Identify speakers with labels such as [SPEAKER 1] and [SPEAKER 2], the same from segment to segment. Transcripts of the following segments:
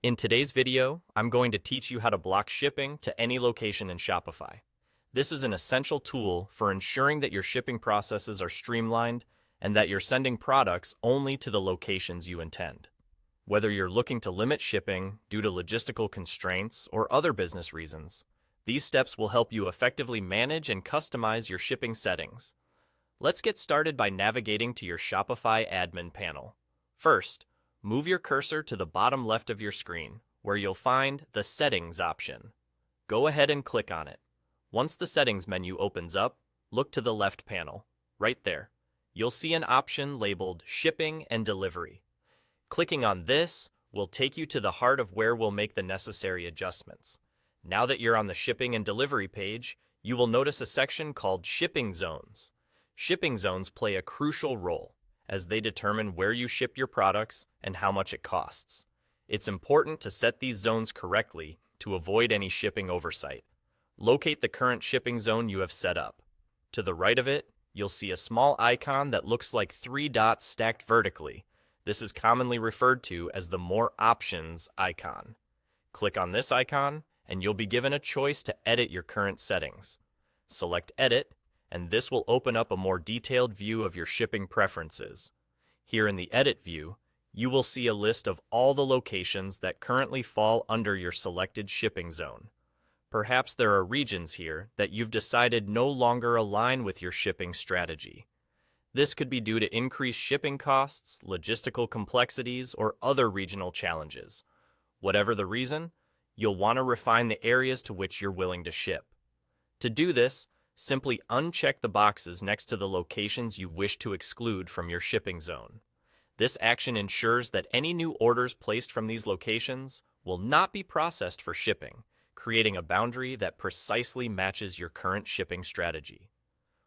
[SPEAKER 1] In today's video, I'm going to teach you how to block shipping to any location in Shopify. This is an essential tool for ensuring that your shipping processes are streamlined and that you're sending products only to the locations you intend. Whether you're looking to limit shipping due to logistical constraints or other business reasons, these steps will help you effectively manage and customize your shipping settings. Let's get started by navigating to your Shopify admin panel. First, move your cursor to the bottom left of your screen, where you'll find the Settings option. Go ahead and click on it. Once the Settings menu opens up, look to the left panel. Right there, you'll see an option labeled Shipping and Delivery. Clicking on this will take you to the heart of where we'll make the necessary adjustments. Now that you're on the Shipping and Delivery page, you will notice a section called Shipping Zones. Shipping zones play a crucial role, as they determine where you ship your products and how much it costs. It's important to set these zones correctly to avoid any shipping oversight. Locate the current shipping zone you have set up. To the right of it, you'll see a small icon that looks like 3 dots stacked vertically. This is commonly referred to as the More Options icon. Click on this icon, and you'll be given a choice to edit your current settings. Select Edit, and this will open up a more detailed view of your shipping preferences. Here in the Edit view, you will see a list of all the locations that currently fall under your selected shipping zone. Perhaps there are regions here that you've decided no longer align with your shipping strategy. This could be due to increased shipping costs, logistical complexities, or other regional challenges. Whatever the reason, you'll want to refine the areas to which you're willing to ship. To do this, simply uncheck the boxes next to the locations you wish to exclude from your shipping zone. This action ensures that any new orders placed from these locations will not be processed for shipping, creating a boundary that precisely matches your current shipping strategy.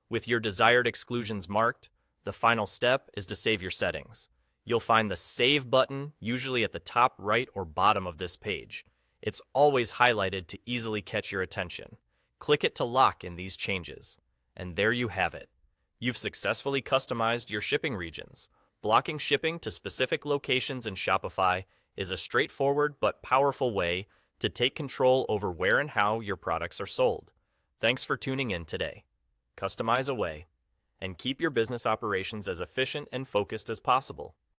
[SPEAKER 1] With your desired exclusions marked, the final step is to save your settings. You'll find the Save button usually at the top right or bottom of this page. It's always highlighted to easily catch your attention. Click it to lock in these changes. And there you have it. You've successfully customized your shipping regions. Blocking shipping to specific locations in Shopify is a straightforward but powerful way to take control over where and how your products are sold. Thanks for tuning in today. Customize away and keep your business operations as efficient and focused as possible.